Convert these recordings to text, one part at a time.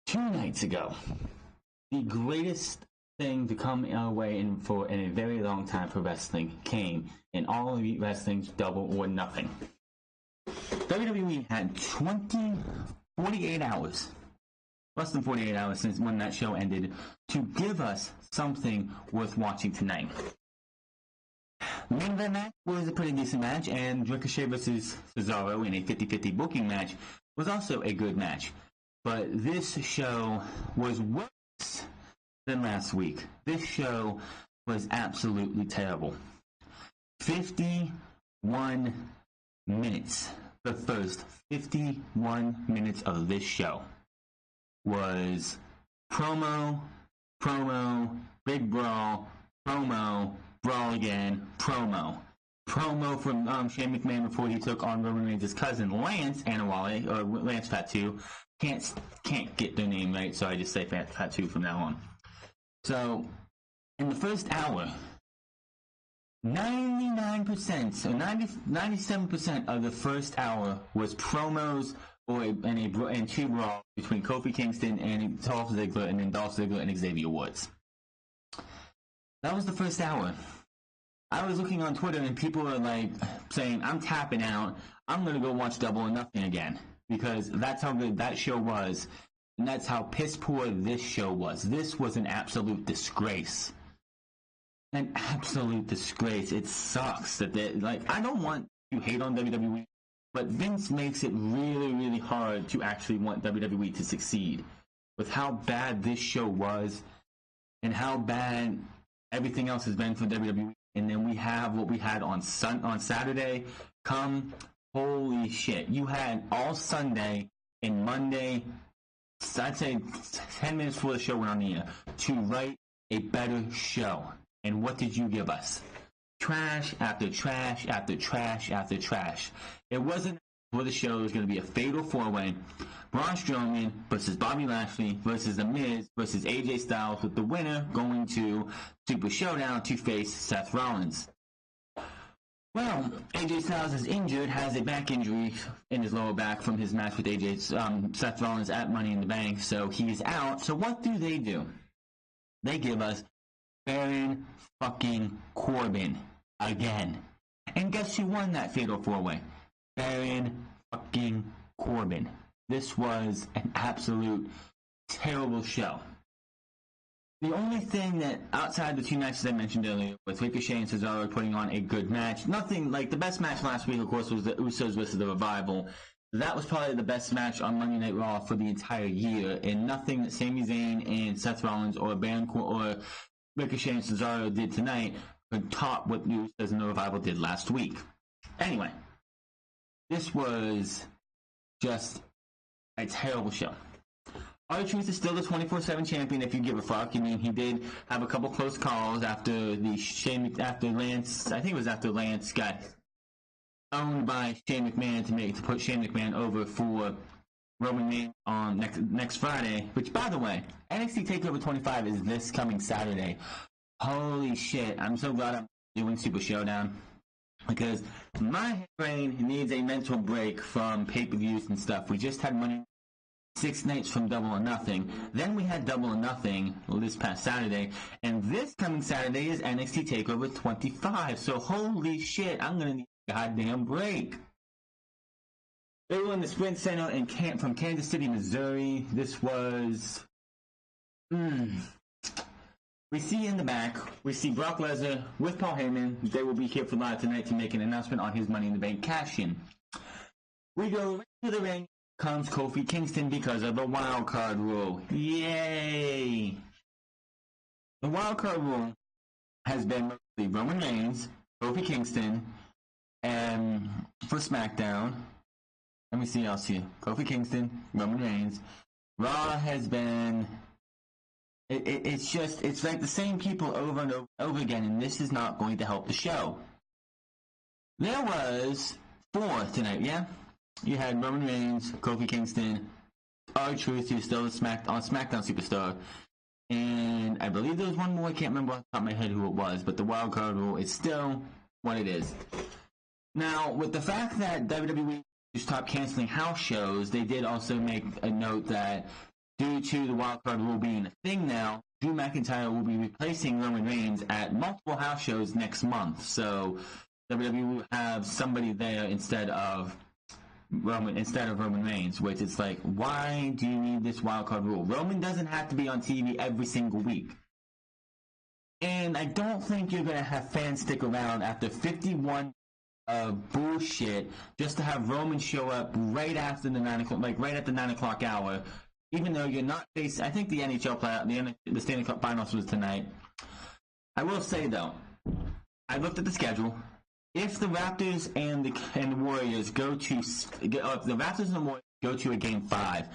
2 nights ago, the greatest thing to come our way in a very long time for wrestling came in All Elite Wrestling's Double or Nothing. WWE had 48 hours, less than 48 hours since when that show ended, to give us something worth watching tonight. The main event match was a pretty decent match, and Ricochet vs. Cesaro in a 50-50 booking match was also a good match. But this show was worse than last week. This show was absolutely terrible. 51 minutes. The first 51 minutes of this show was promo, big brawl, promo, brawl again, promo. Promo from Shane McMahon before he took on Roman Reigns' cousin Lance Anawale, or Lance Fatu. Can't get their name right, so I just say Fatu from now on. So, in the first hour, 99% or 97% of the first hour was promos and two brawls between Kofi Kingston and Dolph Ziggler, and then Dolph Ziggler and Xavier Woods. That was the first hour. I was looking on Twitter and people were like saying, I'm tapping out. I'm going to go watch Double or Nothing again. Because that's how good that show was. And that's how piss poor this show was. This was an absolute disgrace. An absolute disgrace. It sucks that they, I don't want to hate on WWE, but Vince makes it really, really hard to actually want WWE to succeed. With how bad this show was and how bad everything else has been for WWE. And then we have what we had on Saturday. Holy shit. You had all Sunday and Monday, I'd say 10 minutes before the show went on the air, to write a better show. And what did you give us? Trash after trash after trash after trash. It wasn't for the show. It was going to be a fatal four-way. Braun Strowman versus Bobby Lashley versus The Miz versus AJ Styles, with the winner going to Super Showdown to face Seth Rollins. Well, AJ Styles is injured, has a back injury in his lower back from his match with Seth Rollins at Money in the Bank, so he's out. So what do? They give us Baron fucking Corbin again. And guess who won that fatal four-way? Baron fucking Corbin. This was an absolute terrible show. The only thing that, outside the two matches I mentioned earlier, with Ricochet and Cesaro putting on a good match, nothing like the best match last week, of course, was the Usos versus the Revival. That was probably the best match on Monday Night Raw for the entire year, and nothing that Sami Zayn and Seth Rollins or Ricochet and Cesaro did tonight could top what the Usos and the Revival did last week. Anyway, this was just a terrible show. R-Truth is still the 24/7 champion if you give a fuck. I mean, he did have a couple close calls after Lance got owned by Shane McMahon to put Shane McMahon over for Roman Reigns on next Friday. Which, by the way, NXT TakeOver 25 is this coming Saturday. Holy shit! I'm so glad I'm doing Super Showdown, because my brain needs a mental break from pay-per-views and stuff. We just had Money 6 nights from Double or Nothing. Then we had Double or Nothing this past Saturday. And this coming Saturday is NXT TakeOver 25. So holy shit, I'm going to need a goddamn break. They were in the Sprint Center from Kansas City, Missouri. This was... We see in the back, we see Brock Lesnar with Paul Heyman. They will be here for live tonight to make an announcement on his Money in the Bank cash-in. We go right to the ring. Comes Kofi Kingston because of the wild card rule. Yay! The wild card rule has been mostly Roman Reigns, Kofi Kingston, and for SmackDown, let me see what else here. Kofi Kingston, Roman Reigns. Raw has been... It's like the same people over and over again, and this is not going to help the show. There was 4 tonight, yeah? You had Roman Reigns, Kofi Kingston, R-Truth, who's still on SmackDown Superstar, and I believe there was one more. I can't remember off the top of my head who it was, but the wild card rule is still what it is. Now, with the fact that WWE stopped canceling house shows, they did also make a note that due to the wildcard rule being a thing now, Drew McIntyre will be replacing Roman Reigns at multiple house shows next month. So WWE will have somebody there instead of Roman Reigns, which it's like, why do you need this wildcard rule? Roman doesn't have to be on TV every single week. And I don't think you're going to have fans stick around after 51 bullshit just to have Roman show up right after the 9 o'clock, like right at the 9 o'clock hour, even though you're not facing. I think the NHL playoff, the Stanley Cup Finals was tonight. I will say though, I looked at the schedule. If the Raptors and the Warriors go to a Game 5,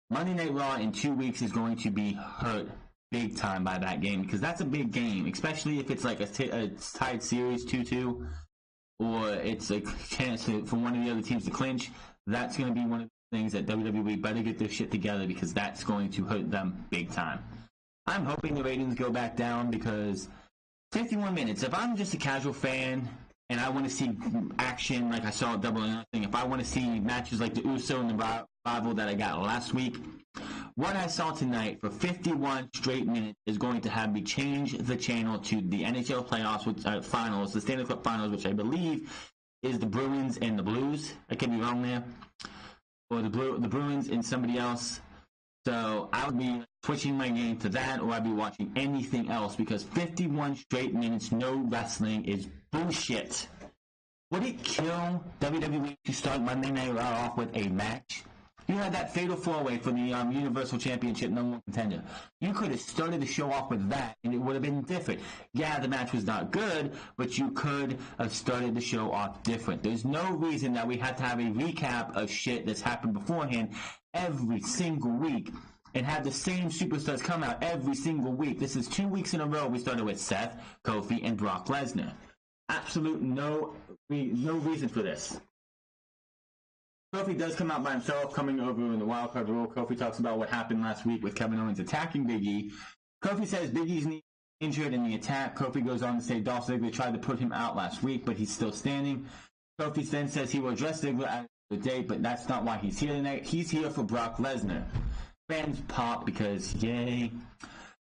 Monday Night Raw in 2 weeks is going to be hurt big time by that game, because that's a big game, especially if it's like a tied series 2-2, or it's a chance for one of the other teams to clinch. That's going to be one of the things that WWE better get their shit together, because that's going to hurt them big time. I'm hoping the ratings go back down, because 51 minutes, if I'm just a casual fan and I want to see action like I saw at Double or Nothing, if I want to see matches like the Uso and the Revival that I got last week, what I saw tonight for 51 straight minutes is going to have me change the channel to the NHL playoffs, finals, the Stanley Cup Finals, which I believe is the Bruins and the Blues. I could be wrong there. Or the Bruins and somebody else. So I would be switching my game to that, or I'd be watching anything else, because 51 straight minutes, no wrestling, is bullshit. Would it kill WWE to start Monday Night Raw off with a match? You had that fatal four-way for the Universal Championship #1 contender. You could have started the show off with that, and it would have been different. Yeah, the match was not good, but you could have started the show off different. There's no reason that we had to have a recap of shit that's happened beforehand every single week and have the same superstars come out every single week. This is 2 weeks in a row. We started with Seth, Kofi, and Brock Lesnar. Absolute no reason for this. Kofi does come out by himself, coming over in the wildcard rule. Kofi talks about what happened last week with Kevin Owens attacking Big E. Kofi says Big E's knee injured in the attack. Kofi goes on to say Dolph Ziggler tried to put him out last week, but he's still standing. Kofi then says he will address Ziggler at the date, but that's not why he's here tonight. He's here for Brock Lesnar. Fans pop because, yay.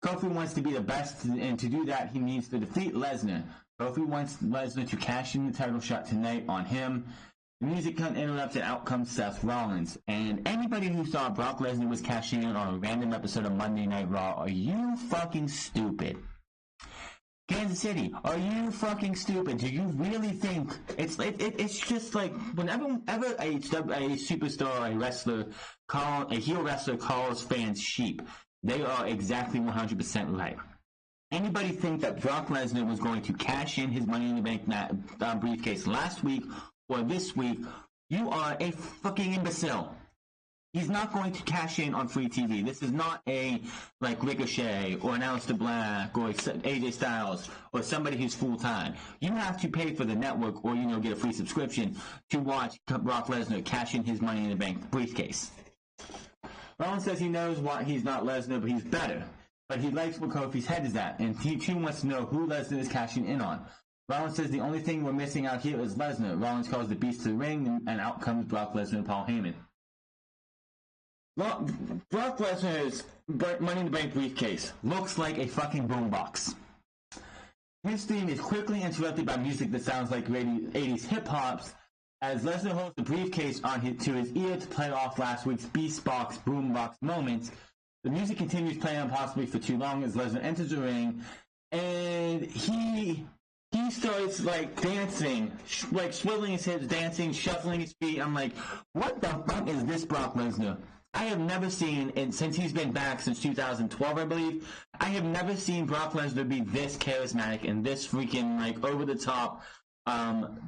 Kofi wants to be the best, and to do that, he needs to defeat Lesnar. Kofi wants Lesnar to cash in the title shot tonight on him. The music interrupts, and out comes Seth Rollins. And anybody who saw Brock Lesnar was cashing in on a random episode of Monday Night Raw, are you fucking stupid? Kansas City, are you fucking stupid? Do you really think it's just like whenever a superstar, a wrestler, a heel wrestler calls fans sheep, they are exactly 100% right. Anybody think that Brock Lesnar was going to cash in his Money in the Bank briefcase last week or this week? You are a fucking imbecile. He's not going to cash in on free TV. This is not a like Ricochet or an Aleister Black or AJ Styles or somebody who's full time. You have to pay for the network or get a free subscription to watch Brock Lesnar cash in his Money in the Bank briefcase. Rollins says he knows why he's not Lesnar, but he's better. But he likes where Kofi's head is at, and he too wants to know who Lesnar is cashing in on. Rollins says the only thing we're missing out here is Lesnar. Rollins calls the Beast to the ring, and out comes Brock Lesnar and Paul Heyman. Well, Brock Lesnar's Money in the Bank briefcase looks like a fucking boombox. His theme is quickly interrupted by music that sounds like 80s hip-hops, as Lesnar holds the briefcase to his ear to play off last week's Beastbox boombox moments. The music continues playing on possibly for too long as Lesnar enters the ring, and he starts like dancing, like swiveling his hips, dancing, shuffling his feet. I'm like, what the fuck is this Brock Lesnar? I have never seen, and since he's been back since 2012, I believe, I have never seen Brock Lesnar be this charismatic and this freaking like over the top,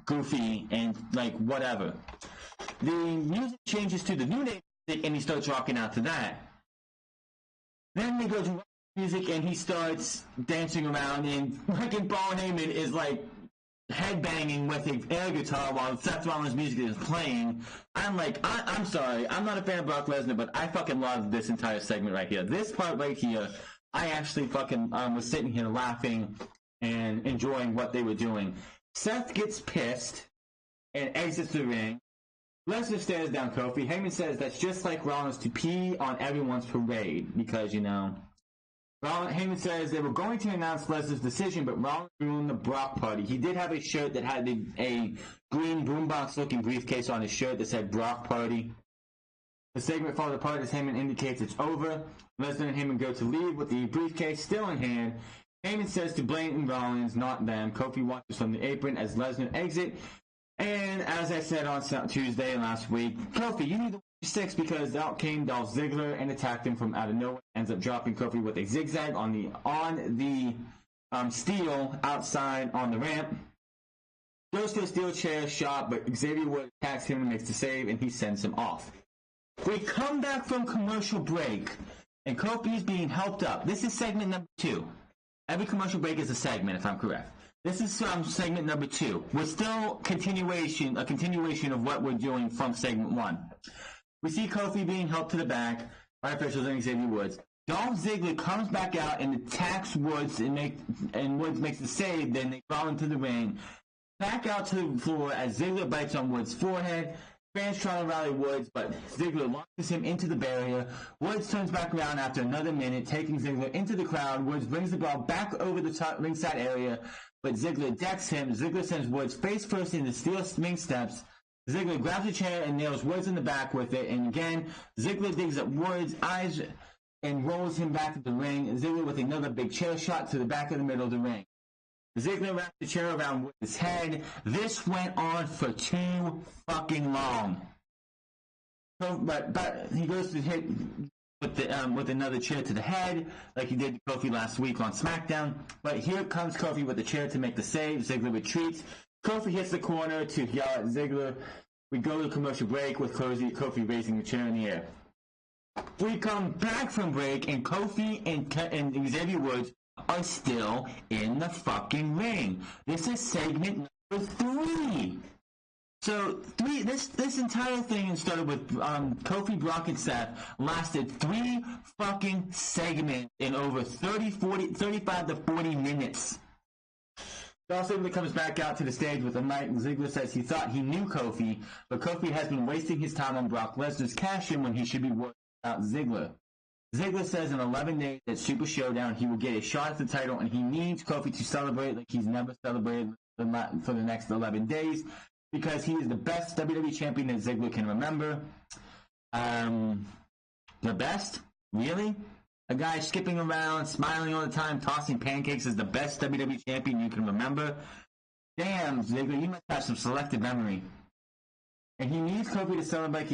goofy and like whatever. The music changes to the New Day music, and he starts rocking out to that. Then they go to music, and he starts dancing around, and freaking Paul Heyman is like headbanging with an air guitar while Seth Rollins' music is playing. I'm like, I'm sorry, I'm not a fan of Brock Lesnar, but I fucking love this entire segment right here. This part right here, I actually fucking was sitting here laughing and enjoying what they were doing. Seth gets pissed and exits the ring. Lesnar stares down Kofi. Heyman says that's just like Rollins to pee on everyone's parade because, Heyman says they were going to announce Lesnar's decision, but Rollins ruined the Brock party. He did have a shirt that had a green boombox-looking briefcase on his shirt that said Brock Party. The segment falls apart as Heyman indicates it's over. Lesnar and Heyman go to leave with the briefcase still in hand. Heyman says to blame Rollins, not them. Kofi watches from the apron as Lesnar exit. And as I said on Tuesday last week, Kofi, you need to 6 because out came Dolph Ziggler and attacked him from out of nowhere. Ends up dropping Kofi with a zigzag on the steel outside on the ramp. Goes to a steel chair shot, but Xavier Woods attacks him and makes the save, and he sends him off. We come back from commercial break, and Kofi is being helped up. This is segment number 2. Every commercial break is a segment, if I'm correct. This is segment number 2. We're still a continuation of what we're doing from segment 1. We see Kofi being helped to the back by officials and Xavier Woods. Dolph Ziggler comes back out and attacks Woods, and Woods makes the save. Then they fall into the ring. Back out to the floor as Ziggler bites on Woods' forehead. Fans try to rally Woods, but Ziggler launches him into the barrier. Woods turns back around after another minute, taking Ziggler into the crowd. Woods brings the ball back over the ringside area, but Ziggler decks him. Ziggler sends Woods face first into steel ring steps. Ziggler grabs a chair and nails Woods in the back with it. And again, Ziggler digs up Woods' eyes and rolls him back to the ring. Ziggler with another big chair shot to the back of the middle of the ring. Ziggler wrapped the chair around Woods' head. This went on for too fucking long. But he goes to hit with another chair to the head, like he did to Kofi last week on SmackDown. But here comes Kofi with the chair to make the save. Ziggler retreats. Kofi hits the corner to yell at Ziggler. We go to commercial break with Kofi raising the chair in the air. We come back from break, and Kofi and Xavier Woods are still in the fucking ring. This is segment number 3. So this entire thing started with Kofi, Brock, and Seth. Lasted 3 fucking segments in over 35 to 40 minutes. Dolph Ziggler comes back out to the stage with a mic, and Ziggler says he thought he knew Kofi, but Kofi has been wasting his time on Brock Lesnar's cash-in when he should be worried about Ziggler. Ziggler says in 11 days at Super Showdown he will get a shot at the title, and he needs Kofi to celebrate like he's never celebrated for the next 11 days because he is the best WWE champion that Ziggler can remember. The best? Really? A guy skipping around, smiling all the time, tossing pancakes is the best WWE champion you can remember? Damn, Ziggler, you must have some selective memory. And he needs Kofi to celebrate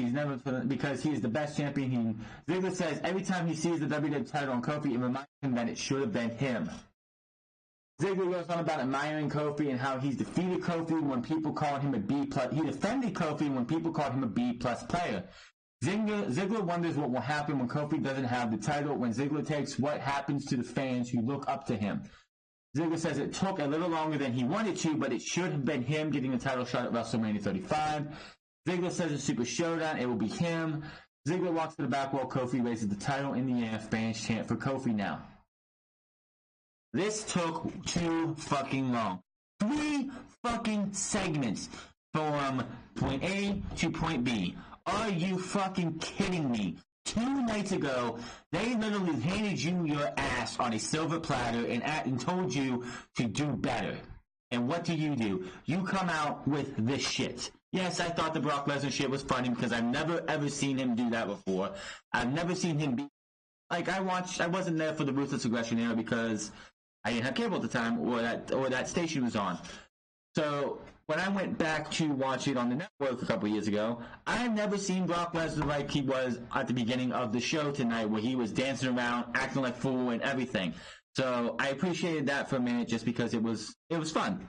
because he is the best champion. Ziggler says every time he sees the WWE title on Kofi, it reminds him that it should have been him. Ziggler goes on about admiring Kofi and how he's defeated Kofi when people called him a B+. He defended Kofi when people called him a B+ player. Ziggler wonders what will happen when Kofi doesn't have the title. When Ziggler takes, what happens to the fans who look up to him? Ziggler says it took a little longer than he wanted to, but it should have been him getting the title shot at WrestleMania 35. Ziggler says it's Super Showdown, it will be him. Ziggler walks to the back while Kofi raises the title in the air. Fans chant for Kofi now. This took too fucking long. 3 fucking segments from point A to point B. Are you fucking kidding me? 2 nights ago, they literally handed you your ass on a silver platter and told you to do better. And what do? You come out with this shit. Yes, I thought the Brock Lesnar shit was funny because I've never ever seen him do that before. I've never seen him be like I wasn't there for the Ruthless Aggression era because I didn't have cable at the time or that station was on. So when I went back to watch it on the network a couple years ago, I've never seen Brock Lesnar like he was at the beginning of the show tonight, where he was dancing around, acting like a fool and everything. So I appreciated that for a minute just because it was fun.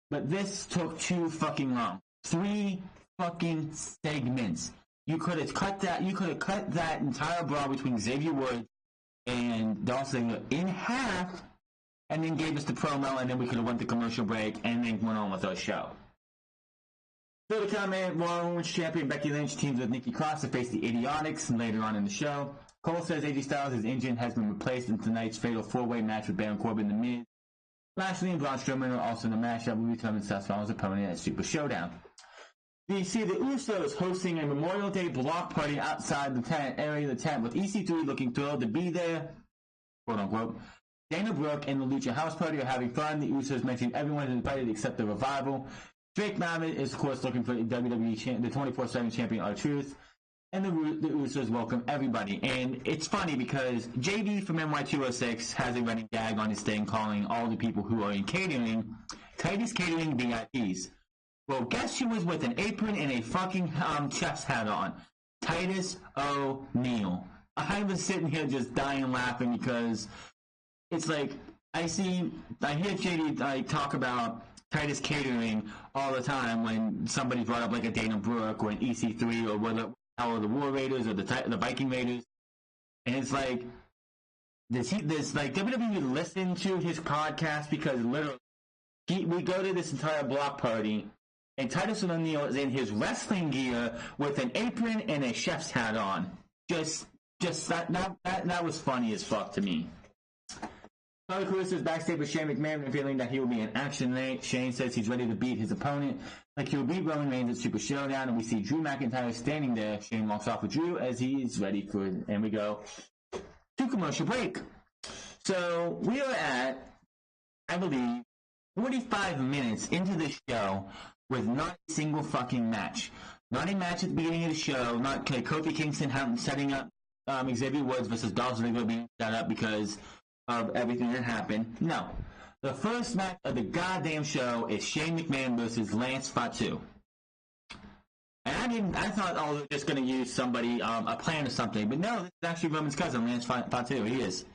But this took too fucking long. 3 fucking segments. You could have cut that. You could have cut that entire brawl between Xavier Woods and Dolph Ziggler in half, and then gave us the promo, and then we could have went to commercial break, and then went on with our show. So to comment, Raw Women's Champion Becky Lynch teams with Nikki Cross to face the Idiotics later on in the show. Cole says AJ Styles' engine has been replaced in tonight's fatal 4-way match with Baron Corbin and The Miz. Lashley and Braun Strowman are also in the match that will determine Seth Rollins' opponent at Super Showdown. We see the Usos hosting a Memorial Day block party outside the tent area of the tent, with EC3 looking thrilled to be there, quote unquote. Dana Brooke and the Lucha House Party are having fun. The Usos mention everyone is invited except the Revival. Drake Maverick is, of course, looking for the WWE the 24/7 champion R-Truth. And the Usos welcome everybody. And it's funny because JD from NY206 has a running gag on his thing calling all the people who are in catering, Titus Catering VIPs. Well, guess who was with an apron and a fucking chef's hat on? Titus O'Neil. I was sitting here just dying laughing because it's like, I hear JD like talk about Titus Catering all the time when somebody brought up like a Dana Brooke or an EC3 or the War Raiders or the Viking Raiders, and it's like, does like WWE listen to his podcast? Because literally, we go to this entire block party, and Titus O'Neil is in his wrestling gear with an apron and a chef's hat on. Just that was funny as fuck to me. Charlie Cruz is backstage with Shane McMahon, revealing that he will be in action tonight. Shane says he's ready to beat his opponent, like he will beat Roman Reigns at Super Showdown, and we see Drew McIntyre standing there. Shane walks off with Drew as he's ready for it, and we go to commercial break. So we are at, I believe, 45 minutes into the show with not a single fucking match. Not a match at the beginning of the show, not Kofi Kingston setting up Xavier Woods versus Dolph Ziggler being set up because of everything that happened. No. The first match of the goddamn show is Shane McMahon versus Lance Fatu. And I thought, oh, they're just going to use somebody, a plan or something. But no, this is actually Roman's cousin, Lance Fatu. He is.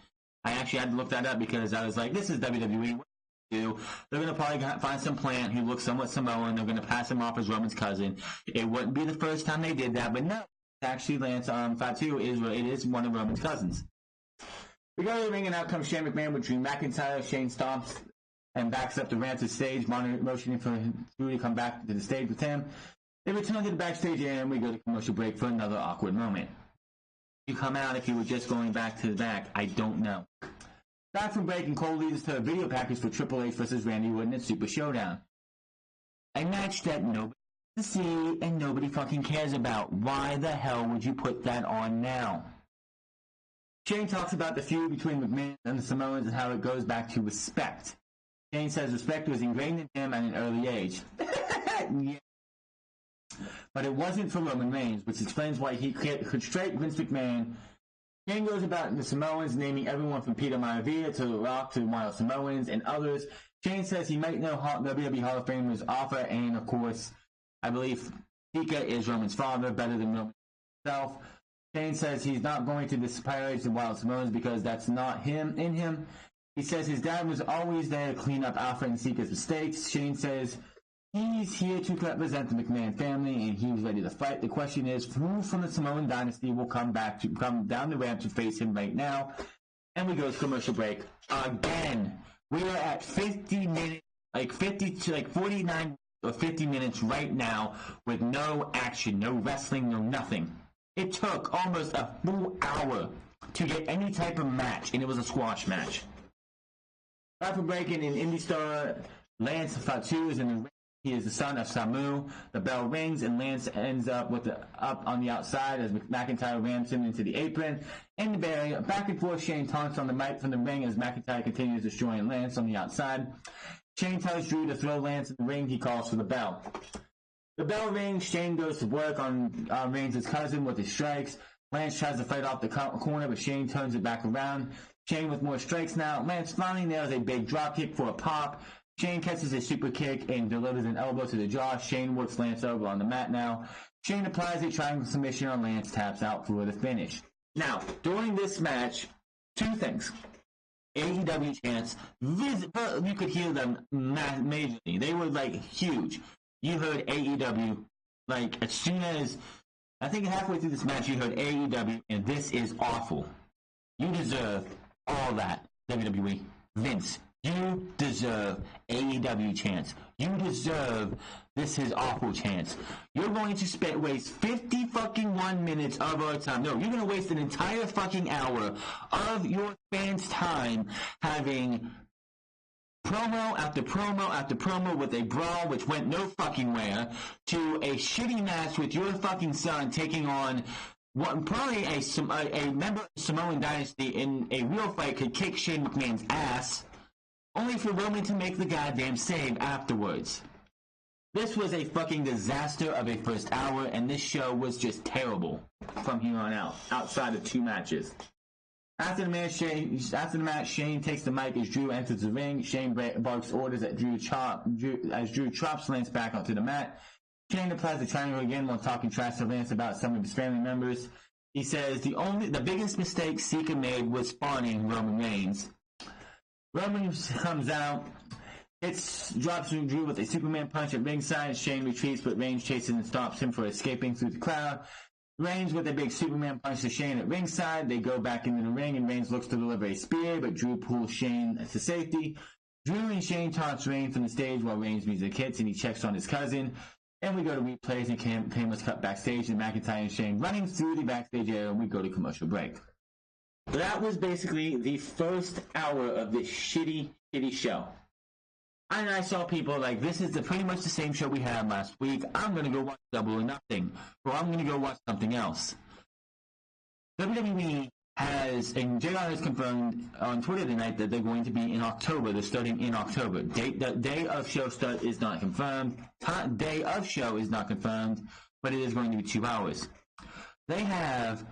I actually had to look that up because I was like, this is WWE. What do they do? They're going to probably find some plant who looks somewhat Samoan. They're going to pass him off as Roman's cousin. It wouldn't be the first time they did that. But no, actually Lance Fatu is one of Roman's cousins. We go to the ring, and out comes Shane McMahon with Drew McIntyre. Shane stomps and backs up the ramp to the stage, motioning for Drew to come back to the stage with him. They return to the backstage area, and we go to commercial break for another awkward moment. You come out if you were just going back to the back. I don't know. Back from break, and Cole leads us to a video package for Triple H versus Randy Orton at Super Showdown. A match that nobody wants to see and nobody fucking cares about. Why the hell would you put that on now? Shane talks about the feud between McMahon and the Samoans and how it goes back to respect. Shane says respect was ingrained in him at an early age. Yeah. But it wasn't for Roman Reigns, which explains why he could straight Vince McMahon. Shane goes about the Samoans, naming everyone from Peter Maivia to The Rock to Wild Samoans and others. Shane says he might know WWE Hall of Famers offer, and of course, I believe Tika is Roman's father, better than Roman himself. Shane says he's not going to disparage the Wild Samoans because that's not in him. He says his dad was always there to clean up Alpha and Sika's mistakes. Shane says he's here to represent the McMahon family and he's ready to fight. The question is, who from the Samoan dynasty will come down the ramp to face him right now? And we go to commercial break again. We are at 50 minutes, 49 or 50 minutes right now with no action, no wrestling, no nothing. It took almost a full hour to get any type of match, and it was a squash match. After breaking in Indie Star, Lance Fatu is in the ring. He is the son of Samu. The bell rings, and Lance ends up up on the outside as McIntyre rams him into the apron. In the barrier, back and forth, Shane taunts on the mic from the ring as McIntyre continues destroying Lance on the outside. Shane tells Drew to throw Lance in the ring. He calls for the bell. The bell rings. Shane goes to work on Reigns' cousin with his strikes. Lance tries to fight off the corner, but Shane turns it back around. Shane with more strikes now. Lance finally nails a big drop kick for a pop. Shane catches a super kick and delivers an elbow to the jaw. Shane works Lance over on the mat now. Shane applies a triangle submission on Lance, taps out for the finish. Now, during this match, two things. AEW chants, you could hear them majorly. They were huge. You heard AEW, as soon as, I think halfway through this match, you heard AEW, and this is awful. You deserve all that, WWE. Vince, you deserve AEW chants. You deserve this is awful chants. You're going to waste 50 fucking 1 minutes of our time. No, you're going to waste an entire fucking hour of your fans' time having promo after promo after promo with a brawl which went no fucking where, to a shitty match with your fucking son taking on what probably a member of the Samoan Dynasty in a real fight could kick Shane McMahon's ass, only for Roman to make the goddamn save afterwards. This was a fucking disaster of a first hour, and this show was just terrible from here on out, outside of 2 matches. After the match, Shane takes the mic as Drew enters the ring. Shane barks orders at Drew chops Lance back onto the mat. Shane applies the triangle again while talking trash to Lance about some of his family members. He says the biggest mistake Sika made was spawning Roman Reigns. Roman comes out, drops Drew with a Superman punch at ringside. Shane retreats, but Reigns chases and stops him for escaping through the crowd. Reigns with a big Superman punch to Shane at ringside. They go back into the ring, and Reigns looks to deliver a spear, but Drew pulls Shane to safety. Drew and Shane taunts Reigns from the stage while Reigns' music hits, and he checks on his cousin. And we go to replays, and Kane was cut backstage, and McIntyre and Shane running through the backstage area, and we go to commercial break. That was basically the first hour of this shitty show. And I saw people like, this is pretty much the same show we had last week. I'm going to go watch Double or Nothing. Or I'm going to go watch something else. WWE has, and JR has confirmed on Twitter tonight that they're going to be in October. They're starting in October. The day of show start is not confirmed. Day of show is not confirmed, but it is going to be 2 hours. They have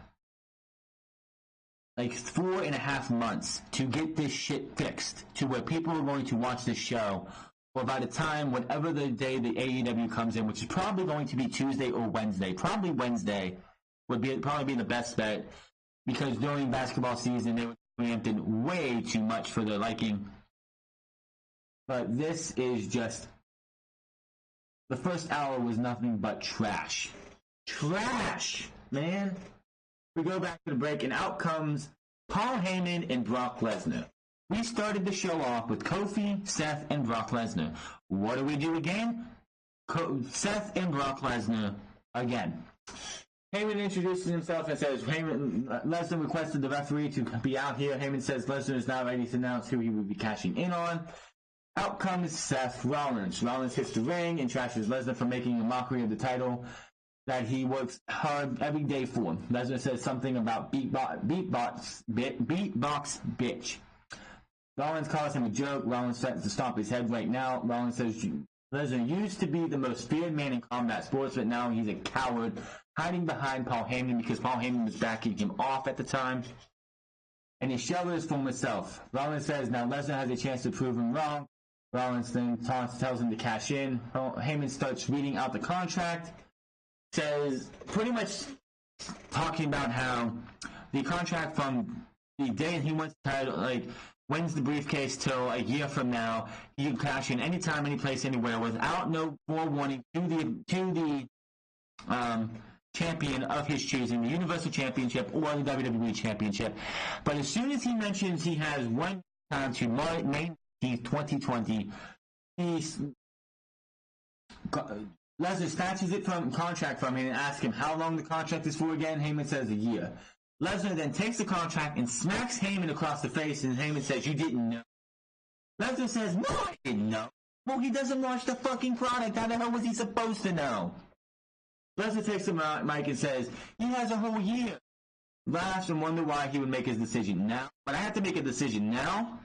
like 4.5 months to get this shit fixed to where people are going to watch this show. Or by the time, whatever the day the AEW comes in, which is probably going to be Tuesday or Wednesday. Probably Wednesday would probably be the best bet, because during basketball season they were preempted way too much for their liking. But this is just, the first hour was nothing but trash. Trash, man. We go back to the break, and out comes Paul Heyman and Brock Lesnar. We started the show off with Kofi, Seth, and Brock Lesnar. What do we do again? Seth and Brock Lesnar again. Heyman introduces himself and says Lesnar requested the referee to be out here. Heyman says Lesnar is now ready to announce who he will be cashing in on. Out comes Seth Rollins. Rollins hits the ring and trashes Lesnar for making a mockery of the title that he works hard every day for. Lesnar says something about beatbox bitch. Rollins calls him a joke. Rollins threatens to stomp his head right now. Rollins says Lesnar used to be the most feared man in combat sports, but now he's a coward, hiding behind Paul Heyman because Paul Heyman was backing him off at the time. And his shell is former self. Rollins says now Lesnar has a chance to prove him wrong. Rollins then tells him to cash in. Heyman starts reading out the contract. Says pretty much talking about how the contract from the day he wins the title, like wins the briefcase till a year from now, he can cash in anytime, any place, anywhere without no forewarning to the champion of his choosing, the Universal Championship or the WWE Championship. But as soon as he mentions he has one time to May 2020, Lesnar snatches it from contract from him and asks him how long the contract is for again. Heyman says a year. Lesnar then takes the contract and smacks Heyman across the face, and Heyman says, "You didn't know." Lesnar says, "No, I didn't know." Well, he doesn't watch the fucking product. How the hell was he supposed to know? Lesnar takes the mic and says, he has a whole year. Laughs and wonder why he would make his decision now. But I have to make a decision now.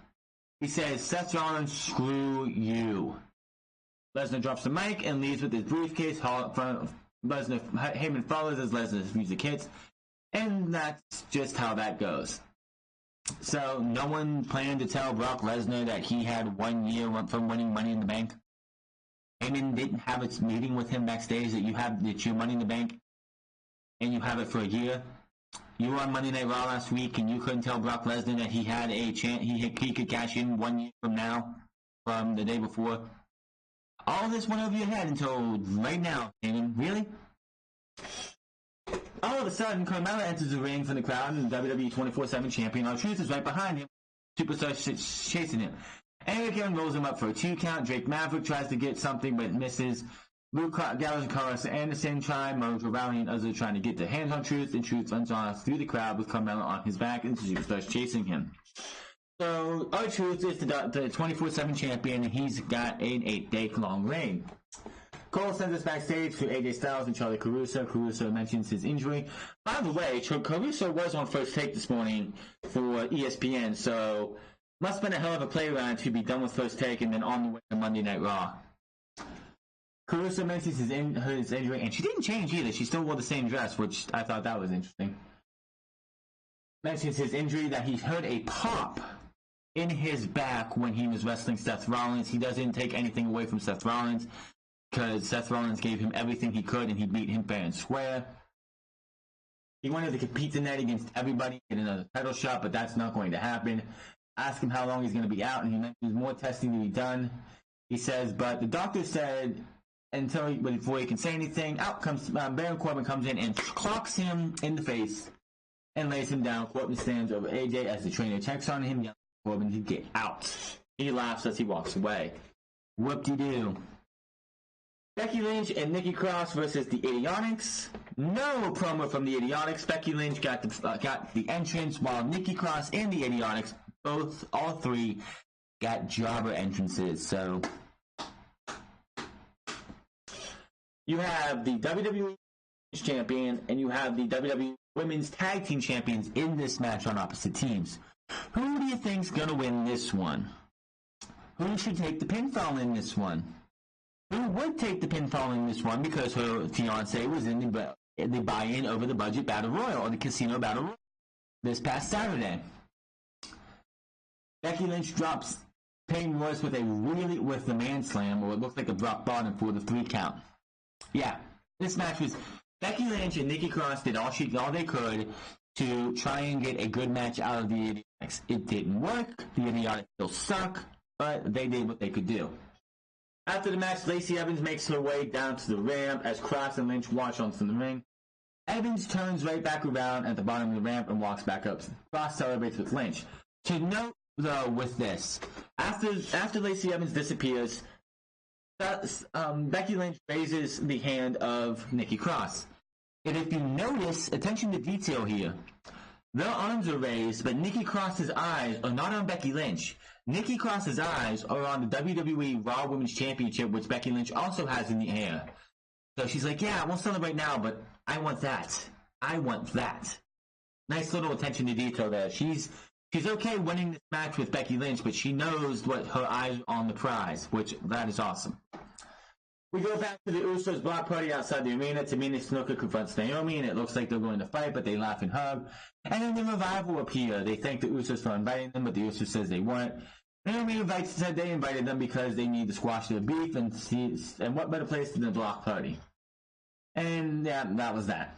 He says, Seth Rollins, screw you. Lesnar drops the mic and leaves with his briefcase. Heyman follows as Lesnar's music hits. And that's just how that goes. So no one planned to tell Brock Lesnar that he had 1 year from winning Money in the Bank. Heyman didn't have a meeting with him backstage that you're Money in the Bank and you have it for a year. You were on Monday Night Raw last week and you couldn't tell Brock Lesnar that he had a chance, he could cash in 1 year from now, from the day before. All this went over your head until right now, Heyman. Really? All of a sudden, Carmella enters the ring from the crowd, and the WWE 24/7 champion R-Truth is right behind him. Superstar chasing him. Eric Young rolls him up for a 2 count. Drake Maverick tries to get something, but misses. Luke Gallows and Carlos Anderson try. Mojo Rawley and others are trying to get their hands on Truth, and Truth runs off through the crowd with Carmella on his back, and Superstar chasing him. So R-Truth is the 24/7 champion, and he's got an 8-day-long reign. Cole sends us backstage to AJ Styles and Charlie Caruso. Caruso mentions his injury. By the way, Caruso was on First Take this morning for ESPN, so must have been a hell of a play around to be done with First Take and then on the way to Monday Night Raw. Caruso mentions his injury, and she didn't change either. She still wore the same dress, which I thought that was interesting. Mentions his injury, that he heard a pop in his back when he was wrestling Seth Rollins. He doesn't take anything away from Seth Rollins, because Seth Rollins gave him everything he could, and he beat him fair and square. He wanted to compete tonight against everybody, get another title shot, but that's not going to happen. Ask him how long he's going to be out, and he mentions more testing to be done. He says, but the doctor said before he can say anything, out comes Baron Corbin comes in and clocks him in the face and lays him down. Corbin stands over AJ as the trainer checks on him, yelling at Corbin to get out. He laughs as he walks away. Whoop-de-doo. Becky Lynch and Nikki Cross versus the Idiotics. No promo from the Idiotics. Becky Lynch got the entrance, while Nikki Cross and the Idiotics, all three, got jobber entrances. So you have the WWE Champion and you have the WWE Women's Tag Team Champions in this match on opposite teams. Who do you think's gonna win this one? Who should take the pinfall in this one? Who would take the pinfall in this one because her fiance was in the buy-in over the budget battle royal, or the casino battle royal, this past Saturday? Becky Lynch drops Peyton Royce with the man slam, or it looked like a drop bottom for the 3 count. Yeah, this match was Becky Lynch and Nikki Cross did all they could to try and get a good match out of the Idiotics. It didn't work. The Idiotics still suck, but they did what they could do. After the match, Lacey Evans makes her way down to the ramp as Cross and Lynch watch onto the ring. Evans turns right back around at the bottom of the ramp and walks back up. Cross celebrates with Lynch. To note, though, with this, after Lacey Evans disappears, Becky Lynch raises the hand of Nikki Cross. And if you notice, attention to detail here, their arms are raised, but Nikki Cross's eyes are not on Becky Lynch. Nikki Cross's eyes are on the WWE Raw Women's Championship, which Becky Lynch also has in the air. So she's like, yeah, we'll celebrate now, but I want that. I want that. Nice little attention to detail there. She's okay winning this match with Becky Lynch, but she knows what her eyes are on the prize, which that is awesome. We go back to the Usos block party outside the arena. Tamina Snuka confronts Naomi, and it looks like they're going to fight, but they laugh and hug. And then the Revival appear. They thank the Usos for inviting them, but the Usos says they weren't. Naomi said they invited them because they need to squash their beef, and what better place than the block party? And yeah, that was that.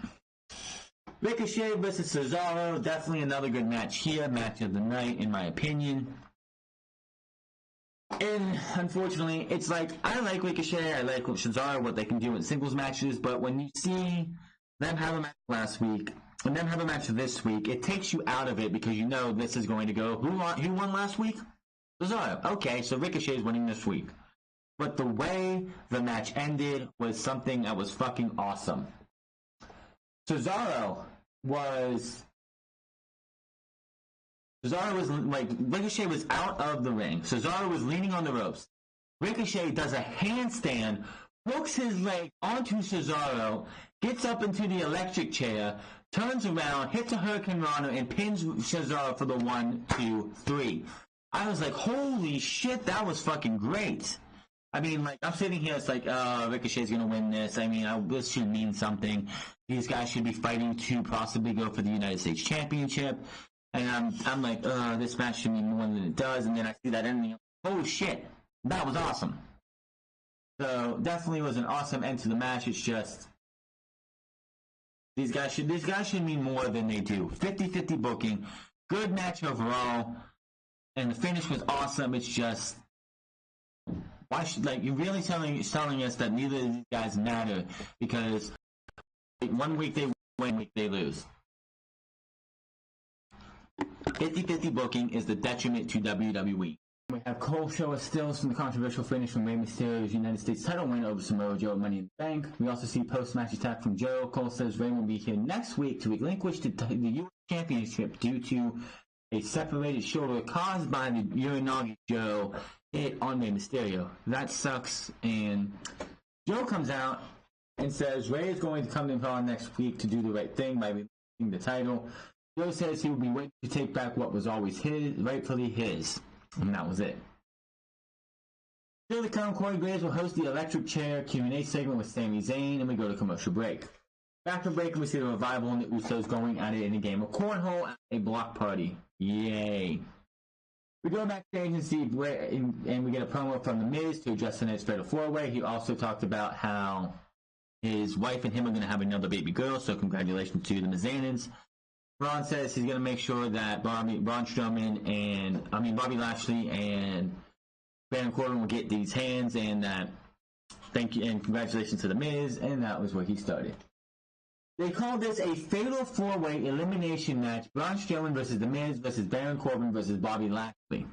Ricochet versus Cesaro, definitely another good match here. Match of the night, in my opinion. And unfortunately, it's like, I like Ricochet, I like Cesaro, what they can do in singles matches, but when you see them have a match last week, and them have a match this week, it takes you out of it because you know this is going to go, who won last week? Cesaro. Okay, so Ricochet is winning this week. But the way the match ended was something that was fucking awesome. Cesaro was like, Ricochet was out of the ring. Cesaro was leaning on the ropes. Ricochet does a handstand, hooks his leg onto Cesaro, gets up into the electric chair, turns around, hits a Hurricane Rana, and pins Cesaro for the 1, 2, 3. I was like, holy shit, that was fucking great. I mean, like, I'm sitting here, it's like, Ricochet's gonna win this. I mean, this should mean something. These guys should be fighting to possibly go for the United States Championship. And I'm like, this match should mean more than it does. And then I see that ending. Oh shit, that was awesome. So definitely was an awesome end to the match. It's just these guys should mean more than they do. 50-50 booking, good match overall, and the finish was awesome. It's just, why should, like, you're really telling us that neither of these guys matter because one week they win, one week they lose. 50-50 booking is the detriment to WWE. We have Cole show us stills from the controversial finish from Rey Mysterio's United States title win over Samoa Joe at Money in the Bank. We also see post-match attack from Joe. Cole says Rey will be here next week to relinquish the U.S. Championship due to a separated shoulder caused by the Uranagi Joe hit on Rey Mysterio. That sucks, and Joe comes out and says Rey is going to come to Raw next week to do the right thing by releasing the title. Joe says he will be waiting to take back what was always his, rightfully his, and that was it. Still to come, Corey Graves will host the Electric Chair Q&A segment with Sami Zayn, and we go to commercial break. Back from break, we see the Revival and the Usos going at it in a game of cornhole at a block party. Yay! We go backstage and see and we get a promo from The Miz to address tonight's Fatal 4-Way. He also talked about how his wife and him are going to have another baby girl, so congratulations to the Mizanins. Braun says he's going to make sure that Braun Strowman and Bobby Lashley and Baron Corbin will get these hands, and that thank you and congratulations to The Miz, and that was where he started. They called this a Fatal 4-Way elimination match: Braun Strowman versus The Miz versus Baron Corbin versus Bobby Lashley.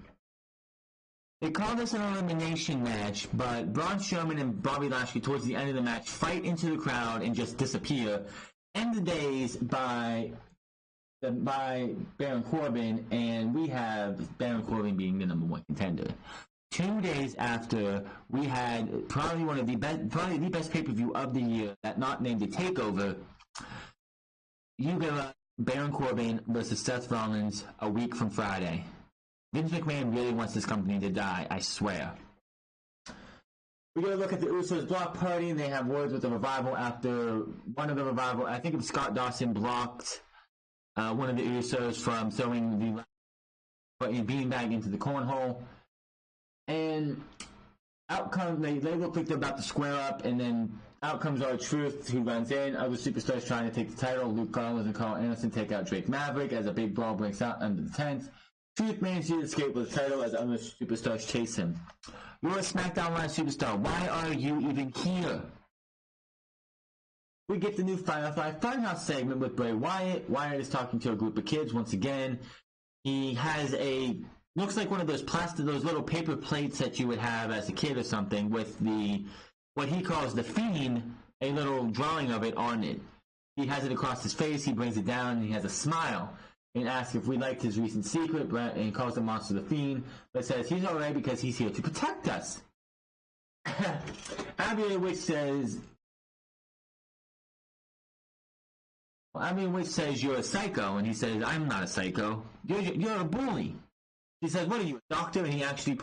They called this an elimination match, but Braun Strowman and Bobby Lashley towards the end of the match fight into the crowd and just disappear. End the days by Baron Corbin, and we have Baron Corbin being the number one contender. 2 days after, we had probably the best pay-per-view of the year, that not named a TakeOver. You got Baron Corbin versus Seth Rollins a week from Friday. Vince McMahon really wants this company to die, I swear. We're going to look at the Usos block party, and they have words with the Revival after one of the Revival, I think it was Scott Dawson, blocked one of the Usos from throwing the beanbag into the cornhole. And out comes, they look like they're about to square up, and then out comes R-Truth, who runs in. Other superstars trying to take the title. Luke Gallows and Carl Anderson take out Drake Maverick as a big brawl breaks out under the tent. Truth manages to escape with the title as other superstars chase him. You're a SmackDown Live superstar. Why are you even here? We get the new Firefly Funhouse segment with Bray Wyatt. Wyatt is talking to a group of kids once again. He has looks like one of those those little paper plates that you would have as a kid or something with what he calls the Fiend, a little drawing of it on it. He has it across his face, he brings it down, and he has a smile. And asks if we liked his recent secret, and he calls the monster the Fiend, but says he's alright because he's here to protect us. Abby Witch says you're a psycho, and he says, I'm not a psycho. You're a bully. She says, what are you, a doctor? And he actually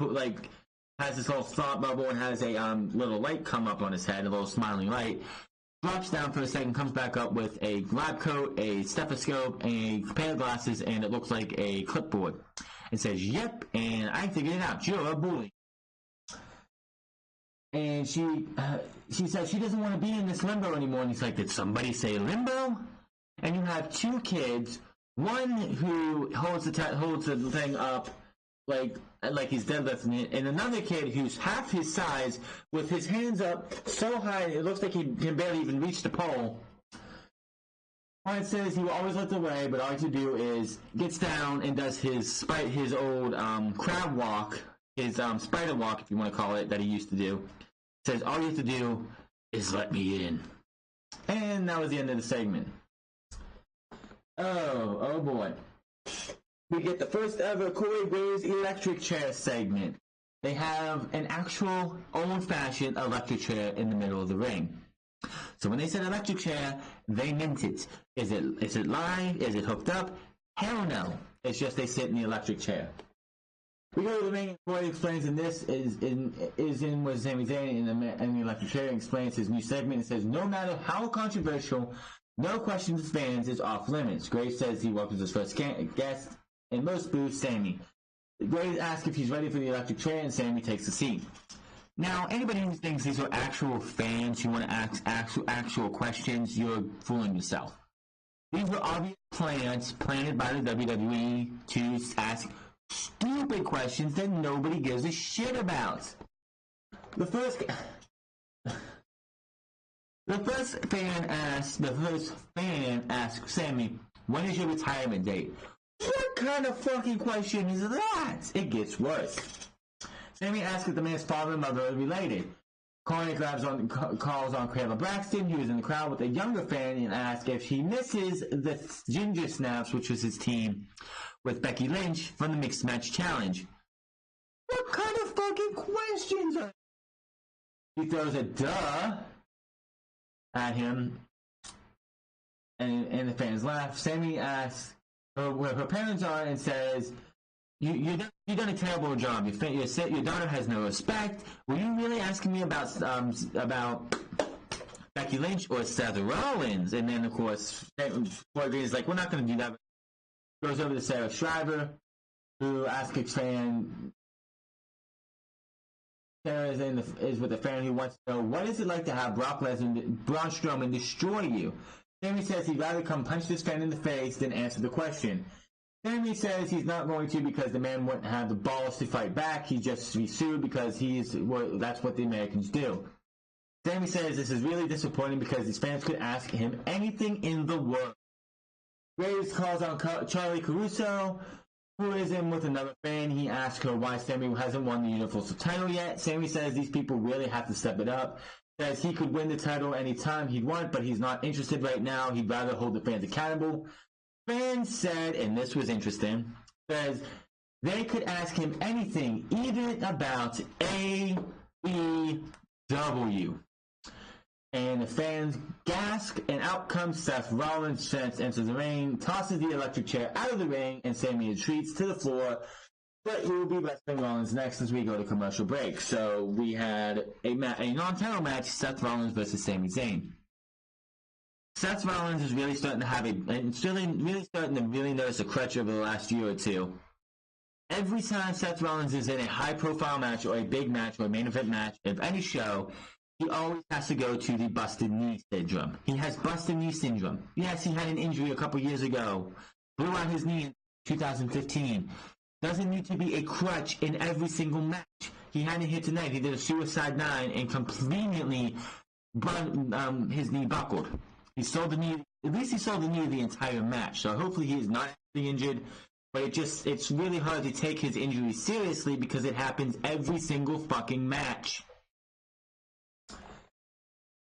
has this little thought bubble and has a little light come up on his head, a little smiling light. Drops down for a second, comes back up with a lab coat, a stethoscope, a pair of glasses, and it looks like a clipboard. It says, yep, and I figured it out. You're a bully. And she says she doesn't want to be in this limbo anymore. And he's like, did somebody say limbo? And you have two kids, one who holds the thing up like he's deadlifting it, and another kid who's half his size with his hands up so high it looks like he can barely even reach the pole. Wyatt says he will always lift away, but all he has to do is gets down and does his old crab walk, his spider walk, if you want to call it, that he used to do. Says all you have to do is let me in. And that was the end of the segment. Oh boy. We get the first ever Corey Graves electric chair segment. They have an actual old-fashioned electric chair in the middle of the ring. So when they said electric chair, they meant it. Is it live? Is it hooked up? Hell no. It's just they sit in the electric chair. We go to the ring, and Corey explains, and this is in with Sami Zayn in the electric chair, and explains his new segment and says, no matter how controversial, no questions fans is off limits. Graves says he welcomes his first guest, and most boos Sami. Graves asks if he's ready for the electric chair, and Sami takes the seat. Now, anybody who thinks these are actual fans who want to ask actual questions, you're fooling yourself. These were obvious plans planted by the WWE to ask stupid questions that nobody gives a shit about. The first fan asked Sami, when is your retirement date? What kind of fucking question is that? It gets worse. Sami asks if the man's father and mother are related. Corey calls on Kayla Braxton, who is in the crowd with a younger fan, and asks if he misses the Ginger Snaps, which was his team, with Becky Lynch from the Mixed Match Challenge. What kind of fucking questions are... He throws a duh at him, and the fans laugh. Sammy asks where her parents are and says, You've done a terrible job. Your daughter has no respect. Were you really asking me about Becky Lynch or Seth Rollins? And then, of course, Corey is like, we're not going to do that. Goes over to Sarah Shriver, who asks a fan. Sarah is with a fan who wants to know, what is it like to have Braun Strowman destroy you? Sammy says he'd rather come punch this fan in the face than answer the question. Sammy says he's not going to because the man wouldn't have the balls to fight back. He just be sued because that's what the Americans do. Sammy says this is really disappointing because these fans could ask him anything in the world. Graves calls on Charlie Caruso, who is in with another fan. He asks her why Sammy hasn't won the Universal title yet. Sammy says these people really have to step it up. Says he could win the title anytime he'd want, but he's not interested right now. He'd rather hold the fans accountable. Fans said, and this was interesting, says they could ask him anything, even about AEW. And the fans gasp, and out comes Seth Rollins. Enters the ring, tosses the electric chair out of the ring, and Sammy retreats to the floor. But he will be wrestling Rollins next as we go to commercial break. So we had a non-title match, Seth Rollins versus Sami Zayn. Seth Rollins is really starting to have really notice a crutch over the last year or two. Every time Seth Rollins is in a high-profile match or a big match or a main event match of any show, he always has to go to the busted knee syndrome. He has busted knee syndrome. Yes, he had an injury a couple years ago. Blew out his knee in 2015. Doesn't need to be a crutch in every single match. He had it here tonight. He did a suicide 9 and completely his knee buckled. He sold the knee. At least he sold the knee the entire match. So hopefully he is not actually injured. But it's really hard to take his injury seriously because it happens every single fucking match.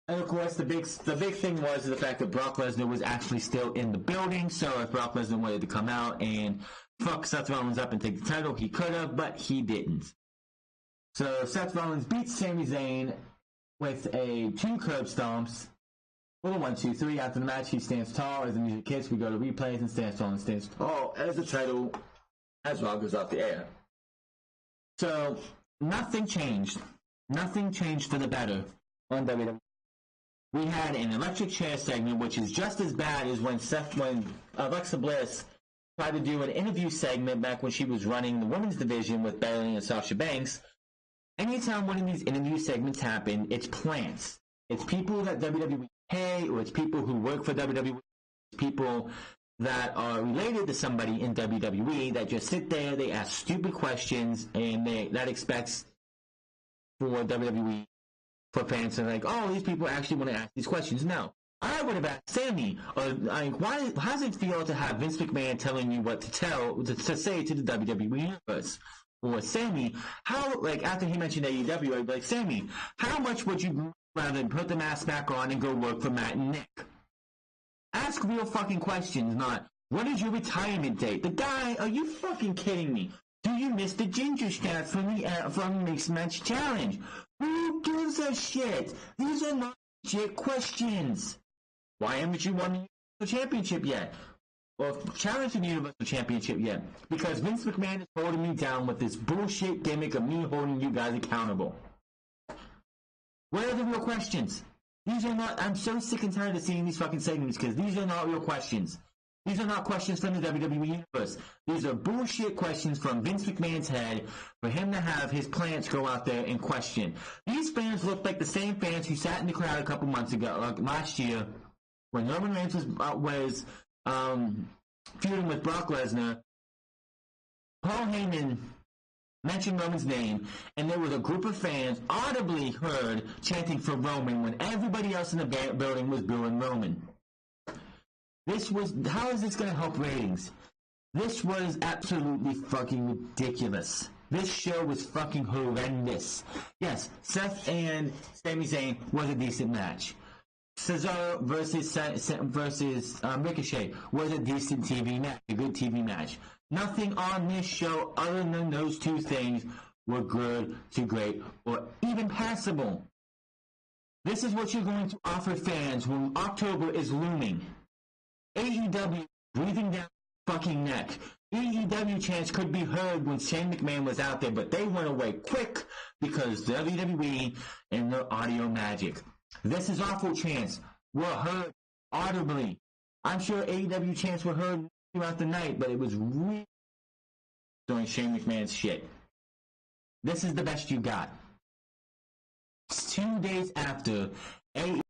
And of course, the big thing was the fact that Brock Lesnar was actually still in the building. So if Brock Lesnar wanted to come out and fuck Seth Rollins up and take the title, he could have, but he didn't. So Seth Rollins beats Sami Zayn with 2 curb stomps. Well, 1, 2, 3. After the match, he stands tall. As the music hits, we go to replays and stands tall as the title as well goes off the air. So nothing changed. Nothing changed for the better on WWE. We had an electric chair segment, which is just as bad as when Alexa Bliss tried to do an interview segment back when she was running the women's division with Bayley and Sasha Banks. Anytime one of these interview segments happen, it's plants. It's people that WWE pay, or it's people who work for WWE, people that are related to somebody in WWE that just sit there, they ask stupid questions, and that expects for WWE, for fans to like, oh, these people actually want to ask these questions. No. I would have asked Sammy, how does it feel to have Vince McMahon telling you what to say to the WWE Universe? Or Sammy, after he mentioned AEW, I'd be like, Sammy, how much would you rather put the mask back on and go work for Matt and Nick? Ask real fucking questions, not, what is your retirement date? The guy, are you fucking kidding me? Do you miss the ginger snap from the Mixed Match Challenge? Who gives a shit? These are not shit questions. Why haven't you won the Universal Championship yet? Or challenged the Universal Championship yet? Because Vince McMahon is holding me down with this bullshit gimmick of me holding you guys accountable. Where are the real questions? These are not... I'm so sick and tired of seeing these fucking segments because these are not real questions. These are not questions from the WWE Universe. These are bullshit questions from Vince McMahon's head for him to have his plants go out there and question. These fans look like the same fans who sat in the crowd a couple months ago, last year, when Roman Reigns was feuding with Brock Lesnar. Paul Heyman mentioned Roman's name, and there was a group of fans audibly heard chanting for Roman when everybody else in the building was booing Roman. How is this going to help ratings? This was absolutely fucking ridiculous. This show was fucking horrendous. Yes, Seth and Sami Zayn was a decent match. Cesaro versus Ricochet was a decent TV match, a good TV match. Nothing on this show other than those two things were good to great or even passable. This is what you're going to offer fans when October is looming. AEW breathing down fucking neck. AEW chants could be heard when Shane McMahon was out there, but they went away quick because WWE and their audio magic. This is awful chants were heard audibly. I'm sure AEW chants were heard throughout the night, but it was really doing Shane McMahon's shit. This is the best you got. 2 days after AEW